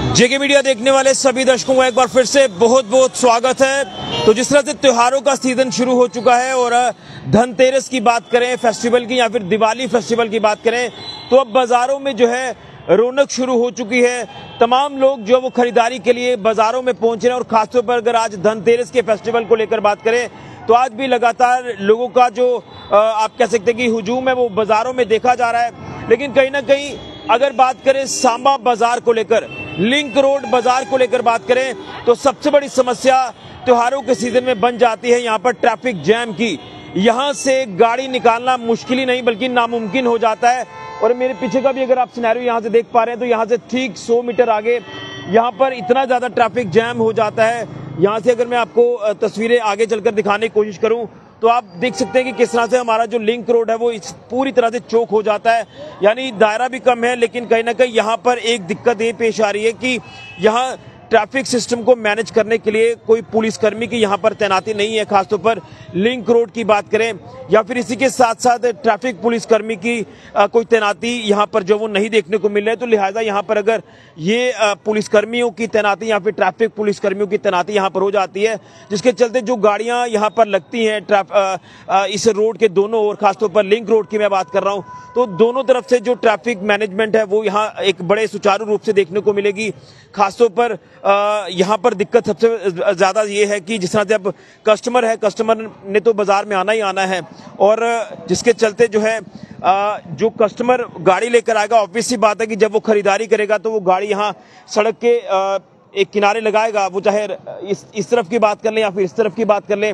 जेके media देखने वाले सभी दर्शकों को एक बार फिर से बहुत बहुत स्वागत है। तो जिस तरह से त्योहारों का सीजन शुरू हो चुका है और धनतेरस की बात करें, फेस्टिवल की या फिर दिवाली फेस्टिवल की बात करें, तो अब बाजारों में जो है रौनक शुरू हो चुकी है। तमाम लोग जो वो खरीदारी के लिए बाजारों में पहुंच रहे हैं और खासतौर पर अगर आज धनतेरस के फेस्टिवल को लेकर बात करें तो आज भी लगातार लोगों का जो आप कह सकते हैं कि हुजूम है वो बाजारों में देखा जा रहा है। लेकिन कहीं ना कहीं अगर बात करें सांबा बाजार को लेकर, लिंक रोड बाजार को लेकर बात करें तो सबसे बड़ी समस्या त्योहारों के सीजन में बन जाती है यहाँ पर ट्रैफिक जैम की। यहाँ से गाड़ी निकालना मुश्किल ही नहीं बल्कि नामुमकिन हो जाता है। और मेरे पीछे का भी अगर आप सिनेरियो यहाँ से देख पा रहे हैं तो यहाँ से ठीक 100 मीटर आगे यहाँ पर इतना ज्यादा ट्रैफिक जैम हो जाता है। यहाँ से अगर मैं आपको तस्वीरें आगे चलकर दिखाने की कोशिश करूं तो आप देख सकते हैं कि किस तरह से हमारा जो लिंक रोड है वो इस पूरी तरह से चौक हो जाता है। यानी दायरा भी कम है, लेकिन कहीं ना कहीं यहाँ पर एक दिक्कत ये पेश आ रही है कि यहाँ ट्रैफिक सिस्टम को मैनेज करने के लिए कोई पुलिसकर्मी की यहाँ पर तैनाती नहीं है। खासतौर पर लिंक रोड की बात करें या फिर इसी के साथ साथ ट्रैफिक पुलिसकर्मी की कोई तैनाती यहाँ पर जो वो नहीं देखने को मिल रहा है। तो लिहाजा यहाँ पर अगर ये पुलिसकर्मियों की तैनाती या फिर ट्रैफिक पुलिसकर्मियों की तैनाती यहाँ पर हो जाती है, जिसके चलते जो गाड़ियाँ यहाँ पर लगती हैं इस रोड के दोनों ओर, खासतौर पर लिंक रोड की मैं बात कर रहा हूँ, तो दोनों तरफ से जो ट्रैफिक मैनेजमेंट है वो यहाँ एक बड़े सुचारू रूप से देखने को मिलेगी। खासतौर पर यहाँ पर दिक्कत सबसे ज्यादा ये है कि जिस तरह से अब कस्टमर है, कस्टमर ने तो बाजार में आना ही आना है और जिसके चलते जो है जो कस्टमर गाड़ी लेकर आएगा, ऑब्वियस सी बात है कि जब वो खरीदारी करेगा तो वो गाड़ी यहाँ सड़क के एक किनारे लगाएगा। वो चाहे इस तरफ की बात कर लें या फिर इस तरफ की बात कर लें।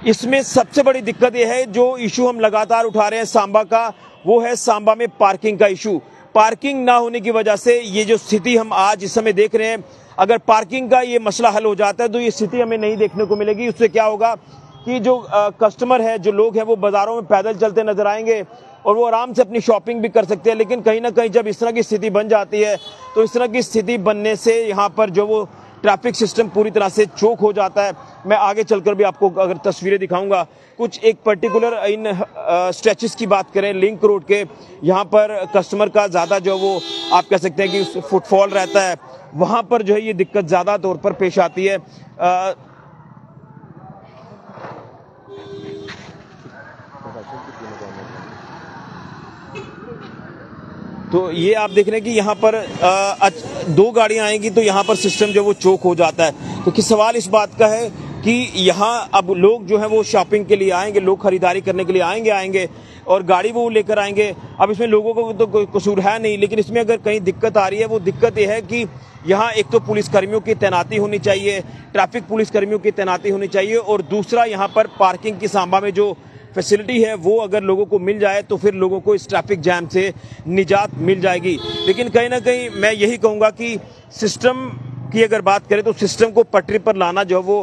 इसमें सबसे बड़ी दिक्कत यह है, जो इशू हम लगातार उठा रहे हैं सांबा का, वो है सांबा में पार्किंग का इशू। पार्किंग ना होने की वजह से ये जो स्थिति हम आज इस समय देख रहे हैं, अगर पार्किंग का ये मसला हल हो जाता है तो ये स्थिति हमें नहीं देखने को मिलेगी। उससे क्या होगा कि जो कस्टमर है, जो लोग हैं, वो बाजारों में पैदल चलते नजर आएंगे और वो आराम से अपनी शॉपिंग भी कर सकते हैं। लेकिन कहीं ना कहीं जब इस तरह की स्थिति बन जाती है तो इस तरह की स्थिति बनने से यहाँ पर जो वो ट्रैफिक सिस्टम पूरी तरह से चोक हो जाता है। मैं आगे चलकर भी आपको अगर तस्वीरें दिखाऊंगा, कुछ एक पर्टिकुलर इन स्ट्रेचेस की बात करें लिंक रोड के, यहाँ पर कस्टमर का ज़्यादा जो वो आप कह सकते हैं कि फुटफॉल रहता है, वहाँ पर जो है ये दिक्कत ज़्यादा तौर पर पेश आती है। तो ये आप देख रहे हैं कि यहाँ पर दो गाड़ियां आएंगी तो यहाँ पर सिस्टम जो वो चोक हो जाता है। क्योंकि सवाल इस बात का है कि यहाँ अब लोग जो है वो शॉपिंग के लिए आएंगे, लोग खरीदारी करने के लिए आएंगे और गाड़ी वो लेकर आएंगे। अब इसमें लोगों को तो कोई कसूर है नहीं, लेकिन इसमें अगर कहीं दिक्कत आ रही है, वो दिक्कत ये है कि यहाँ एक तो पुलिसकर्मियों की तैनाती होनी चाहिए, ट्रैफिक पुलिसकर्मियों की तैनाती होनी चाहिए, और दूसरा यहाँ पर पार्किंग की सांबा में जो फैसिलिटी है वो अगर लोगों को मिल जाए तो फिर लोगों को इस ट्रैफिक जैम से निजात मिल जाएगी। लेकिन कहीं ना कहीं मैं यही कहूँगा कि सिस्टम की अगर बात करें तो सिस्टम को पटरी पर लाना जो वो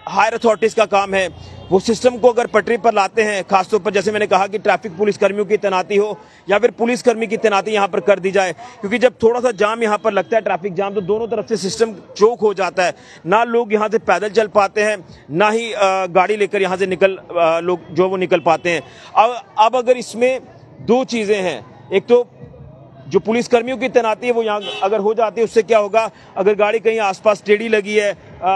हायर अथॉरिटीज का काम है। वो सिस्टम को अगर पटरी पर लाते हैं, खासतौर पर जैसे मैंने कहा कि ट्रैफिक पुलिसकर्मियों की तैनाती हो या फिर पुलिसकर्मी की तैनाती यहाँ पर कर दी जाए, क्योंकि जब थोड़ा सा जाम यहाँ पर लगता है, ट्रैफिक जाम, तो दोनों तरफ से सिस्टम चौक हो जाता है। ना लोग यहाँ से पैदल चल पाते हैं, ना ही गाड़ी लेकर यहाँ से लोग जो वो निकल पाते हैं। अब अगर इसमें दो चीजें हैं, एक तो जो पुलिसकर्मियों की तैनाती है वो यहाँ अगर हो जाती है, उससे क्या होगा, अगर गाड़ी कहीं आसपास टेढ़ी लगी है,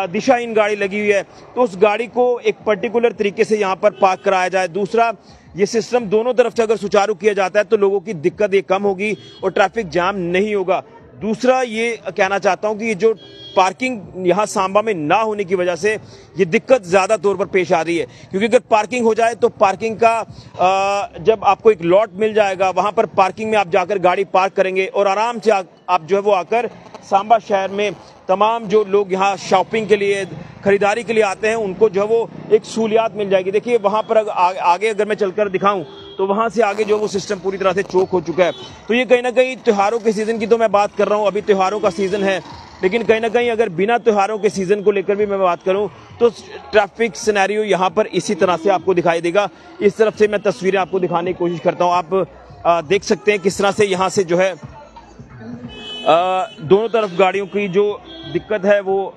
दिशाहीन गाड़ी लगी हुई है, तो उस गाड़ी को एक पर्टिकुलर तरीके से यहाँ पर पार्क कराया जाए। दूसरा, ये सिस्टम दोनों तरफ से अगर सुचारू किया जाता है तो लोगों की दिक्कत ये कम होगी और ट्रैफिक जाम नहीं होगा। दूसरा ये कहना चाहता हूँ कि ये जो पार्किंग यहाँ सांबा में ना होने की वजह से ये दिक्कत ज्यादा तौर पर पेश आ रही है। क्योंकि अगर पार्किंग हो जाए तो पार्किंग का जब आपको एक लॉट मिल जाएगा, वहां पर पार्किंग में आप जाकर गाड़ी पार्क करेंगे और आराम से आप जो है वो आकर सांबा शहर में तमाम जो लोग यहाँ शॉपिंग के लिए, खरीदारी के लिए आते हैं, उनको जो है वो एक सहूलियात मिल जाएगी। देखिए वहां पर आगे अगर मैं चलकर दिखाऊं तो वहां से आगे जो वो सिस्टम पूरी तरह से चोक हो चुका है। तो ये कहीं ना कहीं त्योहारों के सीजन की तो मैं बात कर रहा हूँ, अभी त्योहारों का सीजन है, लेकिन कहीं ना कहीं अगर बिना त्योहारों के सीजन को लेकर भी मैं बात करूं तो ट्रैफिक सिनेरियो यहाँ पर इसी तरह से आपको दिखाई देगा। इस तरफ से मैं तस्वीरें आपको दिखाने की कोशिश करता हूँ। आप देख सकते हैं किस तरह से यहाँ से जो है दोनों तरफ गाड़ियों की जो दिक्कत है वो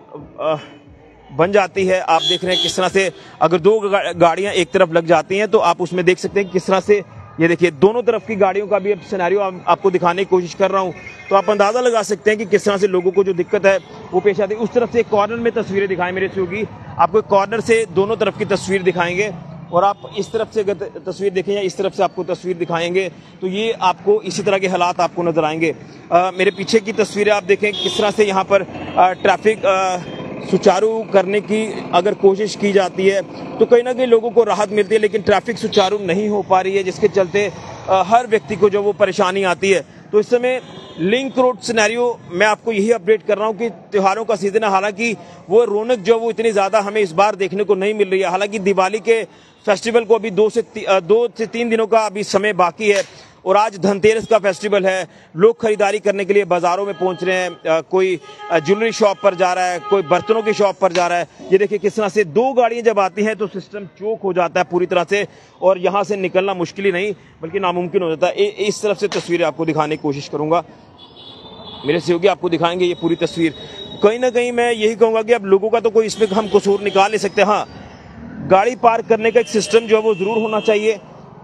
बन जाती है। आप देख रहे हैं किस तरह से अगर दो गाड़ियां एक तरफ लग जाती हैं तो आप उसमें देख सकते हैं किस तरह से ये देखिए दोनों तरफ की गाड़ियों का भी अब सिनेरियो आपको दिखाने की कोशिश कर रहा हूं। तो आप अंदाज़ा लगा सकते हैं कि किस तरह से लोगों को जो दिक्कत है वो पेश आती है। उस तरफ से एक कॉर्नर में तस्वीरें दिखाएं मेरे सहयोगी, आपको एक कॉर्नर से दोनों तरफ की तस्वीर दिखाएंगे और आप इस तरफ से अगर तस्वीर देखें या इस तरफ से आपको तस्वीर दिखाएंगे तो ये आपको इसी तरह के हालात आपको नजर आएंगे। मेरे पीछे की तस्वीरें आप देखें किस तरह से यहाँ पर ट्रैफिक सुचारू करने की अगर कोशिश की जाती है तो कहीं ना कहीं लोगों को राहत मिलती है, लेकिन ट्रैफिक सुचारू नहीं हो पा रही है, जिसके चलते हर व्यक्ति को जो वो परेशानी आती है। तो इस समय लिंक रोड सिनेरियो मैं आपको यही अपडेट कर रहा हूं कि त्योहारों का सीजन है, हालांकि वो रौनक जो वो इतनी ज़्यादा हमें इस बार देखने को नहीं मिल रही है। हालांकि दिवाली के फेस्टिवल को अभी 2 से 3 दिनों का अभी समय बाकी है और आज धनतेरस का फेस्टिवल है। लोग खरीदारी करने के लिए बाजारों में पहुंच रहे हैं, कोई ज्वेलरी शॉप पर जा रहा है, कोई बर्तनों की शॉप पर जा रहा है। ये देखिए किस तरह से 2 गाड़ियां जब आती हैं तो सिस्टम चोक हो जाता है पूरी तरह से और यहाँ से निकलना मुश्किल ही नहीं बल्कि नामुमकिन हो जाता है। इस तरफ से तस्वीरें आपको दिखाने की कोशिश करूंगा, मेरे सहयोगी आपको दिखाएंगे ये पूरी तस्वीर। कहीं ना कहीं मैं यही कहूँगा कि अब लोगों का तो कोई इसमें हम कसूर निकाल नहीं सकते। हाँ, गाड़ी पार्क करने का एक सिस्टम जो है वो ज़रूर होना चाहिए,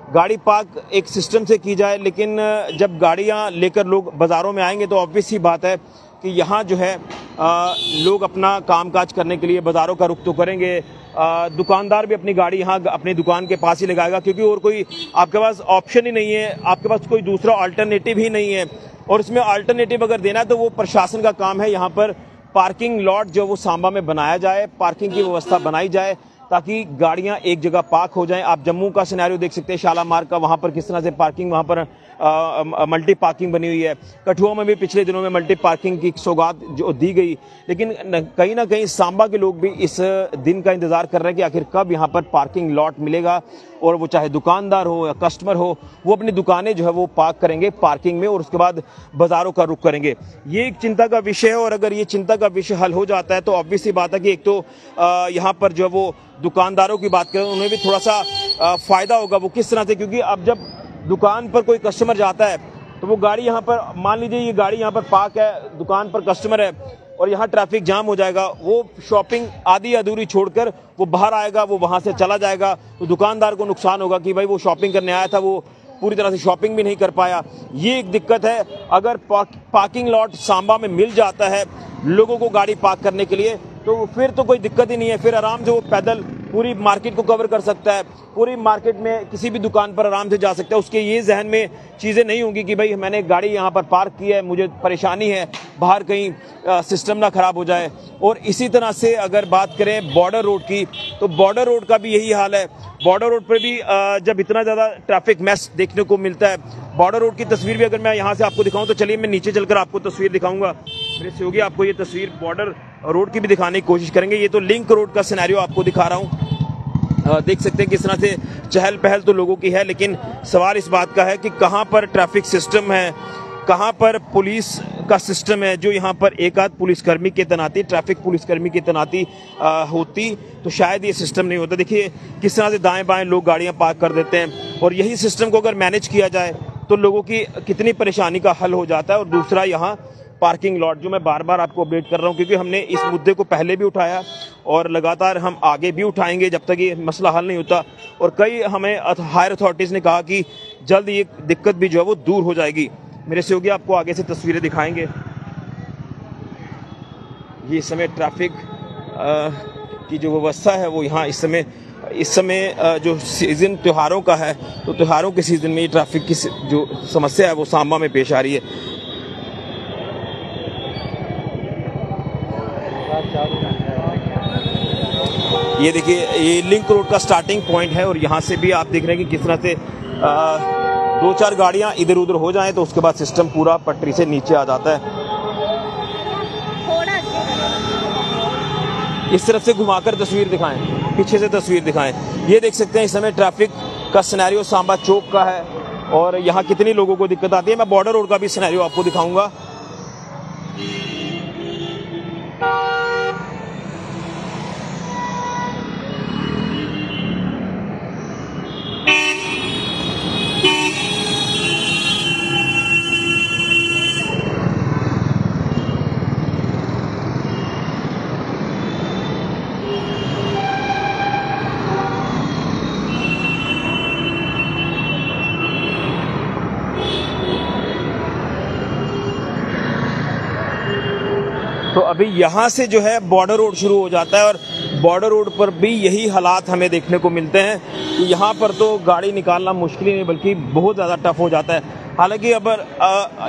गाड़ी पार्क एक सिस्टम से की जाए, लेकिन जब गाड़ियां लेकर लोग बाज़ारों में आएंगे तो ऑब्वियस ही बात है कि यहाँ जो है लोग अपना कामकाज करने के लिए बाज़ारों का रुख तो करेंगे। दुकानदार भी अपनी गाड़ी यहाँ अपनी दुकान के पास ही लगाएगा, क्योंकि और कोई आपके पास ऑप्शन ही नहीं है, आपके पास कोई दूसरा अल्टरनेटिव ही नहीं है। और इसमें अल्टरनेटिव अगर देना है तो वो प्रशासन का काम है। यहाँ पर पार्किंग लॉट जो वो सांबा में बनाया जाए, पार्किंग की व्यवस्था बनाई जाए ताकि गाड़ियां एक जगह पार्क हो जाएं। आप जम्मू का सिनेरियो देख सकते हैं, शालामार का, वहां पर किस तरह से पार्किंग, वहां पर मल्टी पार्किंग बनी हुई है। कठुआ में भी पिछले दिनों में मल्टी पार्किंग की सौगात जो दी गई, लेकिन कहीं ना कहीं सांबा के लोग भी इस दिन का इंतजार कर रहे हैं कि आखिर कब यहाँ पर पार्किंग लॉट मिलेगा और वो चाहे दुकानदार हो या कस्टमर हो, वो अपनी दुकानें जो है वो पार्क करेंगे पार्किंग में और उसके बाद बाजारों का रुख करेंगे। ये एक चिंता का विषय है और अगर ये चिंता का विषय हल हो जाता है तो ऑब्वियस सी बात है कि एक तो यहाँ पर जो है वो दुकानदारों की बात करें उन्हें भी थोड़ा सा फायदा होगा। वो किस तरह से, क्योंकि अब जब दुकान पर कोई कस्टमर जाता है तो वो गाड़ी यहाँ पर, मान लीजिए ये गाड़ी यहाँ पर पार्क है, दुकान पर कस्टमर है और यहाँ ट्रैफिक जाम हो जाएगा, वो शॉपिंग आधी अधूरी छोड़कर वो बाहर आएगा, वो वहाँ से चला जाएगा, तो दुकानदार को नुकसान होगा कि भाई वो शॉपिंग करने आया था, वो पूरी तरह से शॉपिंग भी नहीं कर पाया। ये एक दिक्कत है। अगर पार्किंग लॉट सांबा में मिल जाता है लोगों को गाड़ी पार्क करने के लिए तो फिर तो कोई दिक्कत ही नहीं है, फिर आराम से वो पैदल पूरी मार्केट को कवर कर सकता है, पूरी मार्केट में किसी भी दुकान पर आराम से जा सकता है। उसके ये जहन में चीज़ें नहीं होंगी कि भाई मैंने गाड़ी यहाँ पर पार्क की है, मुझे परेशानी है, बाहर कहीं सिस्टम ना खराब हो जाए। और इसी तरह से अगर बात करें बॉर्डर रोड की तो बॉर्डर रोड का भी यही हाल है। बॉर्डर रोड पर भी जब इतना ज़्यादा ट्रैफिक मैस देखने को मिलता है, बॉर्डर रोड की तस्वीर भी अगर मैं यहाँ से आपको दिखाऊँ तो चलिए मैं नीचे चलकर आपको तस्वीर दिखाऊंगा। मेरे सहयोगी आपको ये तस्वीर बॉर्डर रोड की भी दिखाने की कोशिश करेंगे। ये तो लिंक रोड का सिनेरियो आपको दिखा रहा हूँ, देख सकते हैं किस तरह से चहल पहल तो लोगों की है, लेकिन सवाल इस बात का है कि कहाँ पर ट्रैफिक सिस्टम है, कहाँ पर पुलिस का सिस्टम है। जो यहाँ पर एक आध पुलिसकर्मी की तैनाती, ट्रैफिक पुलिसकर्मी की तैनाती होती तो शायद ये सिस्टम नहीं होता। देखिए किस तरह से दाएं बाएं लोग गाड़ियाँ पार्क कर देते हैं और यही सिस्टम को अगर मैनेज किया जाए तो लोगों की कितनी परेशानी का हल हो जाता है। और दूसरा यहाँ पार्किंग लॉट जो मैं बार बार आपको अपडेट कर रहा हूँ, क्योंकि हमने इस मुद्दे को पहले भी उठाया और लगातार हम आगे भी उठाएंगे जब तक ये मसला हल नहीं होता। और कई हमें हायर अथॉरिटीज़ ने कहा कि जल्द ये दिक्कत भी जो है वो दूर हो जाएगी। मेरे सहयोगी आपको आगे से तस्वीरें दिखाएंगे। ये इस समय ट्रैफिक की जो व्यवस्था है वो यहाँ इस समय जो सीज़न त्योहारों का है तो त्योहारों के सीज़न में ये ट्रैफिक की जो समस्या है वो सांबा में पेश आ रही है। ये देखिए ये लिंक रोड का स्टार्टिंग पॉइंट है और यहाँ से भी आप देख रहे हैं कि किस तरह से 2-4 गाड़ियाँ इधर उधर हो जाएं तो उसके बाद सिस्टम पूरा पटरी से नीचे आ जाता है। इस तरफ से घुमाकर तस्वीर दिखाएं, पीछे से तस्वीर दिखाएं। ये देख सकते हैं इस समय ट्रैफिक का सिनेरियो सांबा चौक का है और यहाँ कितनी लोगों को दिक्कत आती है। मैं बॉर्डर रोड का भी सिनेरियो आपको दिखाऊंगा। तो अभी यहाँ से जो है बॉर्डर रोड शुरू हो जाता है और बॉर्डर रोड पर भी यही हालात हमें देखने को मिलते हैं कि यहाँ पर तो गाड़ी निकालना मुश्किल ही नहीं बल्कि बहुत ज़्यादा टफ हो जाता है। हालांकि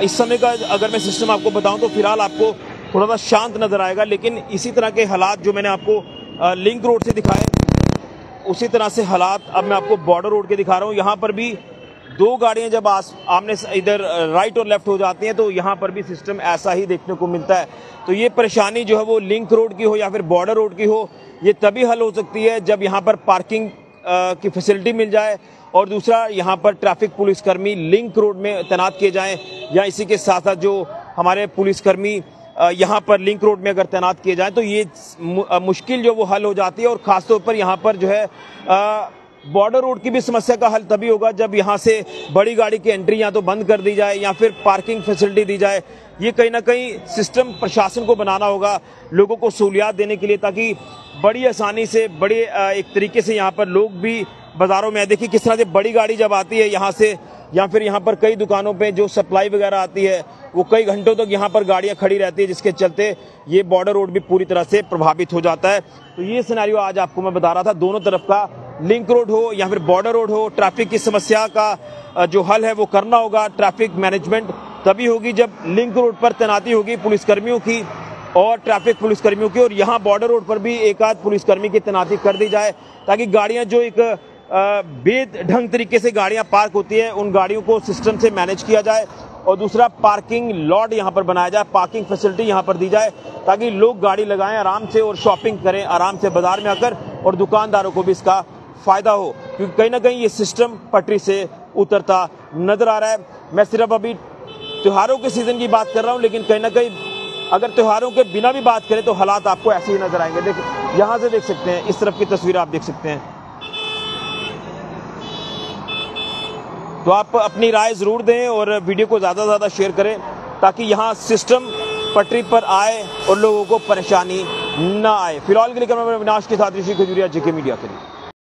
इस समय का अगर मैं सिस्टम आपको बताऊं तो फिलहाल आपको थोड़ा सा शांत नज़र आएगा, लेकिन इसी तरह के हालात जो मैंने आपको लिंक रोड से दिखाए उसी तरह से हालात अब मैं आपको बॉर्डर रोड के दिखा रहा हूँ। यहाँ पर भी दो गाड़ियां जब आमने इधर राइट और लेफ्ट हो जाती हैं तो यहाँ पर भी सिस्टम ऐसा ही देखने को मिलता है। तो ये परेशानी जो है वो लिंक रोड की हो या फिर बॉर्डर रोड की हो, ये तभी हल हो सकती है जब यहाँ पर पार्किंग की फैसिलिटी मिल जाए और दूसरा यहाँ पर ट्रैफिक पुलिसकर्मी लिंक रोड में तैनात किए जाएं, या इसी के साथ साथ जो हमारे पुलिसकर्मी यहाँ पर लिंक रोड में अगर तैनात किए जाएं तो ये मुश्किल जो वो हल हो जाती है। और खासतौर पर यहाँ पर जो है बॉर्डर रोड की भी समस्या का हल तभी होगा जब यहाँ से बड़ी गाड़ी की एंट्री या तो बंद कर दी जाए या फिर पार्किंग फैसिलिटी दी जाए। ये कहीं ना कहीं सिस्टम प्रशासन को बनाना होगा लोगों को सहूलियात देने के लिए, ताकि बड़ी आसानी से बड़े एक तरीके से यहाँ पर लोग भी बाज़ारों में देखिए किस तरह से बड़ी गाड़ी जब आती है यहाँ से, या फिर यहाँ पर कई दुकानों पे जो सप्लाई वगैरह आती है वो कई घंटों तक यहाँ पर गाड़ियाँ खड़ी रहती है, जिसके चलते ये बॉर्डर रोड भी पूरी तरह से प्रभावित हो जाता है। तो ये सिनेरियो आज आपको मैं बता रहा था, दोनों तरफ का लिंक रोड हो या फिर बॉर्डर रोड हो, ट्रैफिक की समस्या का जो हल है वो करना होगा। ट्रैफिक मैनेजमेंट तभी होगी जब लिंक रोड पर तैनाती होगी पुलिसकर्मियों की और ट्रैफिक पुलिसकर्मियों की, और यहाँ बॉर्डर रोड पर भी एक आध पुलिसकर्मी की तैनाती कर दी जाए ताकि गाड़ियाँ जो एक बेढंग तरीके से गाड़ियां पार्क होती है उन गाड़ियों को सिस्टम से मैनेज किया जाए। और दूसरा पार्किंग लॉट यहां पर बनाया जाए, पार्किंग फैसिलिटी यहां पर दी जाए ताकि लोग गाड़ी लगाएं आराम से और शॉपिंग करें आराम से बाजार में आकर, और दुकानदारों को भी इसका फायदा हो, क्योंकि कहीं ना कहीं ये सिस्टम पटरी से उतरता नजर आ रहा है। मैं सिर्फ अभी त्योहारों के सीजन की बात कर रहा हूँ, लेकिन कहीं ना कहीं अगर त्योहारों के बिना भी बात करें तो हालात आपको ऐसे ही नजर आएंगे। देखिए यहाँ से देख सकते हैं, इस तरफ की तस्वीर आप देख सकते हैं। तो आप अपनी राय जरूर दें और वीडियो को ज़्यादा से ज़्यादा शेयर करें ताकि यहाँ सिस्टम पटरी पर आए और लोगों को परेशानी ना आए। फिलहाल के लिए कैमरामैन अविनाश के साथ ऋषि खजूरिया, जेके मीडिया के लिए।